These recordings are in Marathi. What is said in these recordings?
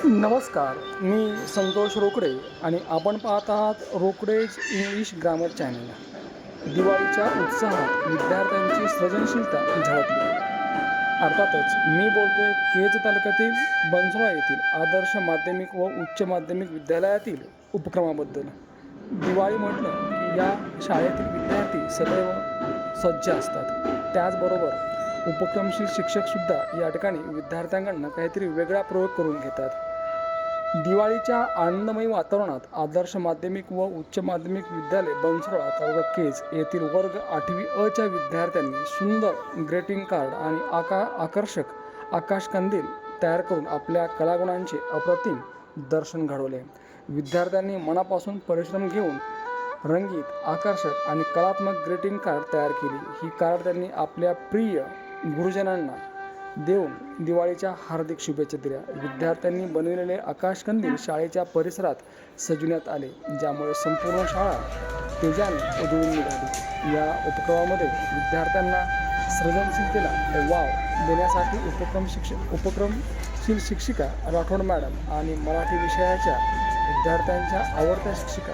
नमस्कार, मी संतोष रोकडे आणि आपण पाहत आहात रोकडेज इंग्लिश ग्रामर चॅनल. दिवाळीच्या उत्साहात विद्यार्थ्यांची सृजनशीलता झळकली. अर्थातच मी बोलतोय केज तालुक्यातील बनसोडा येथील आदर्श माध्यमिक व उच्च माध्यमिक विद्यालयातील उपक्रमाबद्दल. दिवाळी म्हटलं की या शाळेतील विद्यार्थी सदैव सज्ज असतात. त्याचबरोबर उपक्रमशील शिक्षकसुद्धा या ठिकाणी विद्यार्थ्यांकडून काहीतरी वेगळा प्रयोग करून घेतात. दिवाळीच्या आनंदमयी वातावरणात आदर्श माध्यमिक व उच्च माध्यमिक विद्यालय बनसोडा तालुका केज येथील वर्ग 8वी अ च्या विद्यार्थ्यांनी सुंदर ग्रीटिंग कार्ड आणि आकर्षक आकाशकंदील तयार करून आपल्या कलागुणांचे अप्रतिम दर्शन घडवले. विद्यार्थ्यांनी मनापासून परिश्रम घेऊन रंगीत, आकर्षक आणि कलात्मक ग्रीटिंग कार्ड तयार केली. ही कार्ड त्यांनी आपल्या प्रिय गुरुजनांना देऊन दिवाळीच्या हार्दिक शुभेच्छा दिल्या. विद्यार्थ्यांनी बनविलेले आकाशकंदील शाळेच्या परिसरात सजविण्यात आले, ज्यामुळे संपूर्ण शाळा तेजाने उजळून निघाली. या उपक्रमामध्ये विद्यार्थ्यांना सृजनशीलतेला वाव देण्यासाठी उपक्रमशील शिक्षिका राठोड मॅडम आणि मराठी विषयाच्या विद्यार्थ्यांच्या आवडत्या शिक्षिका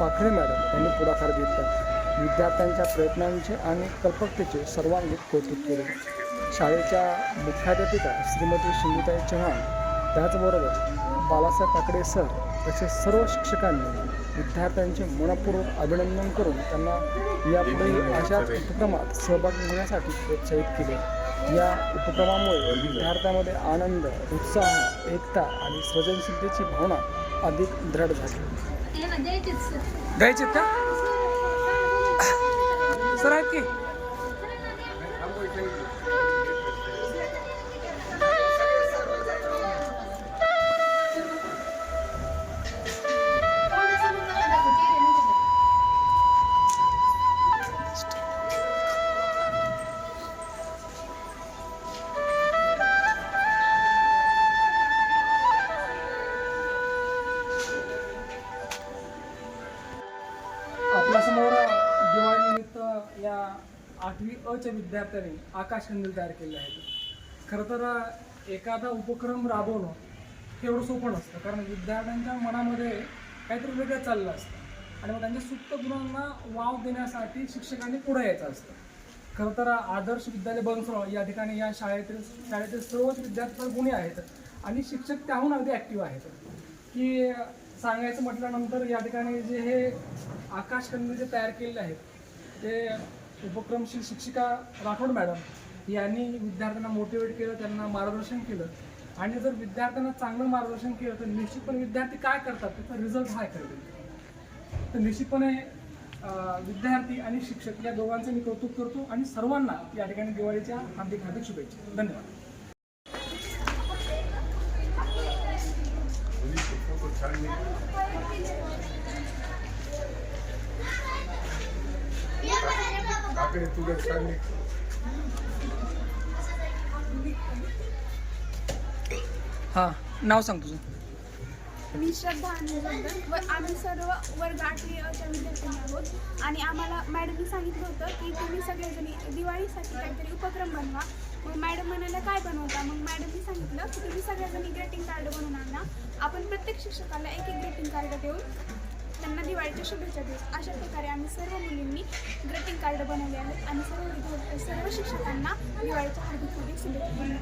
पाखरे मॅडम यांनी पुढाकार घेतला. विद्यार्थ्यांच्या प्रयत्नांचे आणि कल्पकतेचे सर्वांगीण कौतुक केले. शाळेच्या मुख्याध्यापिका श्रीमती शिंगीताई चव्हाण, त्याचबरोबर बालासाहेब काकडे सर तसेच सर्व शिक्षकांनी विद्यार्थ्यांचे मनपूर्वक अभिनंदन करून त्यांना यापुढे अशाच उपक्रमात सहभागी होण्यासाठी प्रोत्साहित केले. या उपक्रमामुळे विद्यार्थ्यांमध्ये आनंद, उत्साह, एकता आणि सृजनशीलतेची भावना अधिक दृढ झाली. द्यायचे का सर आहेत की आपल्यासमोर दिवाळीनिमित्त या 8वी अ च्या विद्यार्थ्यांनी आकाशकंदील तयार केले आहेत. खरं तर एखादा उपक्रम राबवणं हे एवढं सोपं नसतं, कारण विद्यार्थ्यांच्या मनामध्ये काहीतरी वेगळं चाललं असतं आणि मग त्यांच्या सुप्त गुणांना वाव देण्यासाठी शिक्षकांनी पुढे यायचं असतं. खरं तर आदर्श विद्यालय बनसोडा या ठिकाणी या शाळेतील सर्वच विद्यार्थी गुणी आहेत आणि शिक्षक त्याहून अगदी ॲक्टिव्ह आहेत. की सांगायचं म्हटल्यानंतर या ठिकाणी जे हे आकाशकंदील जे तयार केलेले आहेत ते उपक्रमशील शिक्षिका राठोड मॅडम यांनी विद्यार्थ्यांना मोटिवेट केलं, त्यांना मार्गदर्शन केलं आणि जर विद्यार्थ्यांना चांगलं मार्गदर्शन केलं तर निश्चितपणे विद्यार्थी काय करतात त्याचा रिझल्ट हा कळेल. तर निश्चितपणे विद्यार्थी आणि शिक्षक या दोघांचं मी कौतुक करतो आणि सर्वांना या ठिकाणी दिवाळीच्या हार्दिक हार्दिक शुभेच्छा. धन्यवाद. हां, नाव सांग तुझं. मी श्रद्धा व आम्ही सर्व वर्ग 8वी अ च्या विद्यार्थ्यांनी आहोत आणि आम्हाला मॅडमनी सांगितलं होतं की तुम्ही सगळेजणी दिवाळीसाठी काहीतरी उपक्रम बनवा. मग मॅडम म्हणाल्या काय बनवता. मग मॅडमनी सांगितलं की तुम्ही सगळ्याजणी ग्रीटिंग कार्ड बनवून आणा. आपण प्रत्येक शिक्षकाला एक ग्रीटिंग कार्ड देऊन त्यांना दिवाळीच्या शुभेच्छा देऊ. अशा प्रकारे आम्ही सर्व मुलींनी ग्रीटिंग कार्ड बनवले आहेत आणि सर्व शिक्षकांना दिवाळीच्या हार्दिक शुभेच्छा दिल्या.